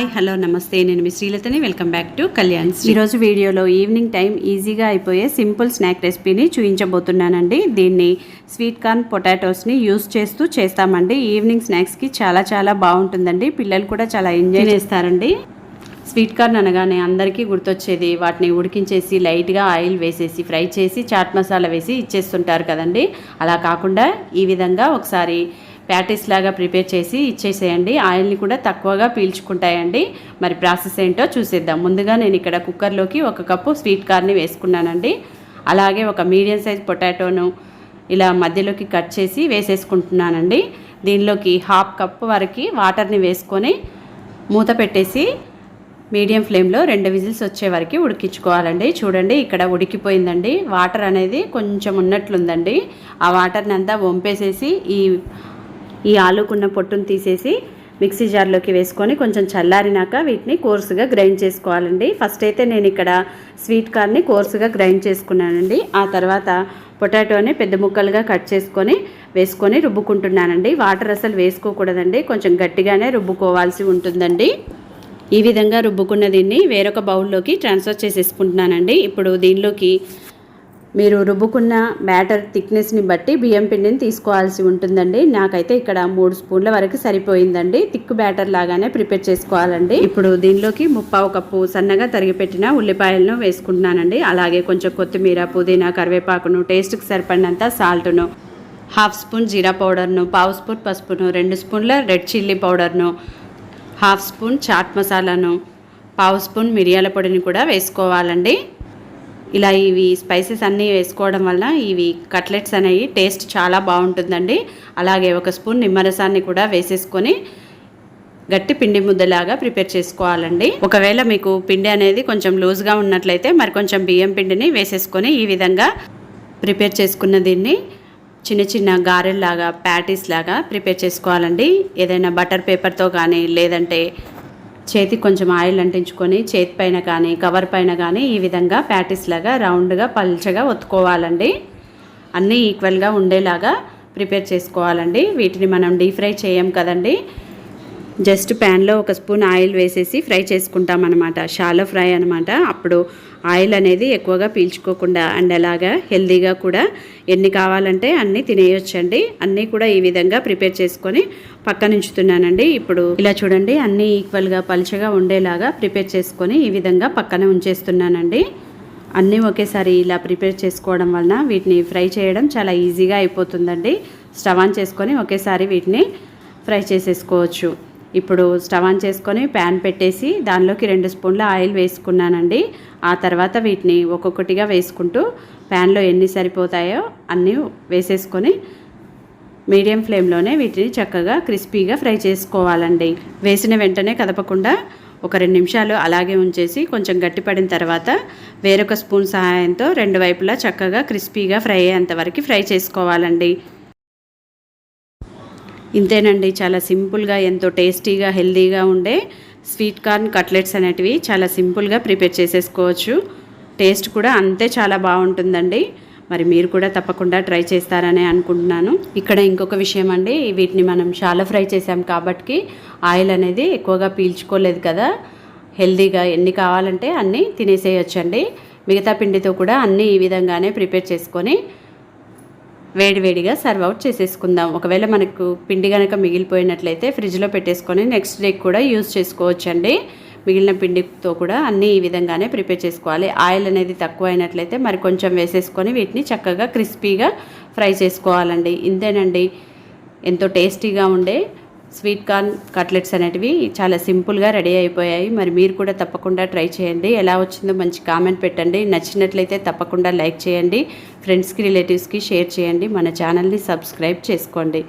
Hi hello నమస్తే నేను మీ శ్రీలతని welcome back to కళ్యాణ్స్రి. ఈరోజు వీడియోలో ఈవినింగ్ టైం ఈజీగా అయిపోయే సింపుల్ స్నాక్ రెసిపీని చూపించబోతున్నానండి. దీన్ని స్వీట్ కార్న్ పొటాటోస్ని యూస్ చేస్తూ చేస్తామండి. ఈవినింగ్ స్నాక్స్కి చాలా బాగుంటుందండి. పిల్లలు కూడా చాలా ఎంజాయ్ చేస్తారండి. స్వీట్ కార్న్ అనగానే అందరికీ గుర్తొచ్చేది వాటిని ఉడికించేసి లైట్గా ఆయిల్ వేసేసి ఫ్రై చేసి చాట్ మసాలా వేసి ఇచ్చేస్తుంటారు కదండి. అలా కాకుండా ఈ విధంగా ఒకసారి ప్యాటీస్ లాగా ప్రిపేర్ చేసి ఇచ్చేసేయండి. ఆయిల్ని కూడా తక్కువగా పీల్చుకుంటాయండి. మరి ప్రాసెస్ ఏంటో చూసేద్దాం. ముందుగా నేను ఇక్కడ కుక్కర్లోకి 1 కప్పు స్వీట్ కార్న్ని వేసుకున్నానండి. అలాగే ఒక మీడియం సైజ్ పొటాటోను ఇలా మధ్యలోకి కట్ చేసి వేసేసుకుంటున్నానండి. దీనిలోకి 1/2 కప్పు వరకు వాటర్ని వేసుకొని మూత పెట్టేసి మీడియం ఫ్లేమ్లో 2 విజిల్స్ వచ్చే వరకు ఉడికించుకోవాలండి. చూడండి ఇక్కడ ఉడికిపోయిందండి. వాటర్ అనేది కొంచెం ఉన్నట్లుందండి. ఆ వాటర్ని అంతా వంపేసేసి ఈ ఆలుకున్న పొట్టును తీసేసి మిక్సీ జార్లోకి వేసుకొని కొంచెం చల్లారినాక వీటిని కోర్సుగా గ్రైండ్ చేసుకోవాలండి. ఫస్ట్ అయితే నేను ఇక్కడ స్వీట్ కార్న్ని కోర్సుగా గ్రైండ్ చేసుకున్నానండి. ఆ తర్వాత పొటాటోని పెద్ద ముక్కలుగా కట్ చేసుకొని వేసుకొని రుబ్బుకుంటున్నానండి. వాటర్ అసలు వేసుకోకూడదండి, కొంచెం గట్టిగానే రుబ్బుకోవాల్సి ఉంటుందండి. ఈ విధంగా రుబ్బుకున్న దీన్ని వేరొక బౌల్లోకి ట్రాన్స్ఫర్ చేసేసుకుంటున్నానండి. ఇప్పుడు దీనిలోకి మీరు రుబ్బుకున్న బ్యాటర్ థిక్నెస్ని బట్టి బియ్యం పిండిని తీసుకోవాల్సి ఉంటుందండి. నాకైతే ఇక్కడ 3 స్పూన్ల వరకు సరిపోయిందండి. థిక్ బ్యాటర్ లాగానే ప్రిపేర్ చేసుకోవాలండి. ఇప్పుడు దీనిలోకి 1/4 కప్పు సన్నగా తరిగిపెట్టిన ఉల్లిపాయలను వేసుకుంటున్నానండి. అలాగే కొంచెం కొత్తిమీర, పుదీనా, కరివేపాకును, టేస్ట్కి సరిపడినంత సాల్ట్ను, 1/2 స్పూన్ జీరా పౌడర్ను, 1/2 స్పూన్ పసుపును, 2 స్పూన్ల రెడ్ చిల్లీ పౌడర్ను, 1/2 స్పూన్ చాట్ మసాలాను, 1/2 స్పూన్ మిరియాల పొడిని కూడా వేసుకోవాలండి. ఇలా ఇవి స్పైసెస్ అన్నీ వేసుకోవడం వల్ల ఇవి కట్లెట్స్ అనేవి టేస్ట్ చాలా బాగుంటుందండి. అలాగే 1 స్పూన్ నిమ్మరసాన్ని కూడా వేసేసుకొని గట్టి పిండి ముద్దలాగా ప్రిపేర్ చేసుకోవాలండి. ఒకవేళ మీకు పిండి అనేది కొంచెం లూజ్గా ఉన్నట్లయితే మరి కొంచెం బియ్యం పిండిని వేసేసుకొని ఈ విధంగా ప్రిపేర్ చేసుకున్న దీన్ని చిన్న గారెల్లాగా ప్యాటీస్ లాగా ప్రిపేర్ చేసుకోవాలండి. ఏదైనా బటర్ పేపర్తో కానీ లేదంటే చేతికి కొంచెం ఆయిల్ అంటించుకొని చేతి పైన కానీ కవర్ పైన కానీ ఈ విధంగా ప్యాటీస్ లాగా రౌండ్గా పల్చగా ఒత్తుకోవాలండి. అన్నీ ఈక్వల్గా ఉండేలాగా ప్రిపేర్ చేసుకోవాలండి. వీటిని మనం డీప్ ఫ్రై చేయం కదండి, జస్ట్ ప్యాన్లో 1 స్పూన్ ఆయిల్ వేసేసి ఫ్రై చేసుకుంటాం అనమాట. షాలో ఫ్రై అనమాట. అప్పుడు ఆయిల్ అనేది ఎక్కువగా పీల్చుకోకుండా అండ్ అలాగా హెల్తీగా కూడా ఎన్ని కావాలంటే అన్నీ తినేయొచ్చండి. అన్నీ కూడా ఈ విధంగా ప్రిపేర్ చేసుకొని పక్కన ఉంచుతున్నానండి. ఇప్పుడు ఇలా చూడండి అన్నీ ఈక్వల్గా పలుచగా ఉండేలాగా ప్రిపేర్ చేసుకొని ఈ విధంగా పక్కన ఉంచేస్తున్నానండి. అన్నీ ఒకేసారి ఇలా ప్రిపేర్ చేసుకోవడం వలన వీటిని ఫ్రై చేయడం చాలా ఈజీగా అయిపోతుందండి. స్టవ్ ఆన్ చేసుకొని ఒకేసారి వీటిని ఫ్రై చేసేసుకోవచ్చు. ఇప్పుడు స్టవ్ ఆన్ చేసుకొని ప్యాన్ పెట్టేసి దానిలోకి 2 స్పూన్ల ఆయిల్ వేసుకున్నానండి. ఆ తర్వాత వీటిని ఒక్కొక్కటిగా వేసుకుంటూ ప్యాన్లో ఎన్ని సరిపోతాయో అన్నీ వేసేసుకొని మీడియం ఫ్లేమ్లోనే వీటిని చక్కగా క్రిస్పీగా ఫ్రై చేసుకోవాలండి. వేసిన వెంటనే కదపకుండా ఒక 2 నిమిషాలు అలాగే ఉంచేసి కొంచెం గట్టిపడిన తర్వాత వేరొక స్పూన్ సహాయంతో 2 వైపులా చక్కగా క్రిస్పీగా ఫ్రై అయ్యేంత వరకు ఫ్రై చేసుకోవాలండి. ఇంతేనండి, చాలా సింపుల్గా ఎంతో టేస్టీగా హెల్తీగా ఉండే స్వీట్ కార్న్ కట్లెట్స్ అనేటివి చాలా సింపుల్గా ప్రిపేర్ చేసేసుకోవచ్చు. టేస్ట్ కూడా అంతే చాలా బాగుంటుందండి. మరి మీరు కూడా తప్పకుండా ట్రై చేస్తారని అనుకుంటున్నాను. ఇక్కడ ఇంకొక విషయం అండి, వీటిని మనం షాలో ఫ్రై చేసాం కాబట్టి ఆయిల్ అనేది ఎక్కువగా పీల్చుకోలేదు కదా, హెల్తీగా ఎన్ని కావాలంటే అన్నీ తినేసేయొచ్చండి. మిగతా పిండితో కూడా అన్నీ ఈ విధంగానే ప్రిపేర్ చేసుకొని వేడివేడిగా సర్వ్ అవుట్ చేసేసుకుందాం. ఒకవేళ మనకు పిండి కనుక మిగిలిపోయినట్లయితే ఫ్రిడ్జ్లో పెట్టేసుకొని నెక్స్ట్ డే కూడా యూజ్ చేసుకోవచ్చండి. మిగిలిన పిండితో కూడా అన్నీ ఈ విధంగానే ప్రిపేర్ చేసుకోవాలి. ఆయిల్ అనేది తక్కువ అయినట్లయితే మరి కొంచెం వేసేసుకొని వీటిని చక్కగా క్రిస్పీగా ఫ్రై చేసుకోవాలండి. ఇంతేనండి, ఎంతో టేస్టీగా ఉండే స్వీట్ కార్న్ కట్లెట్స్ అనేటివి చాలా సింపుల్గా రెడీ అయిపోయాయి. మరి మీరు కూడా తప్పకుండా ట్రై చేయండి. ఎలా వచ్చిందో మంచి కామెంట్ పెట్టండి. నచ్చినట్లయితే తప్పకుండా లైక్ చేయండి. ఫ్రెండ్స్కి రిలేటివ్స్కి షేర్ చేయండి. మన ఛానల్ని సబ్స్క్రైబ్ చేసుకోండి.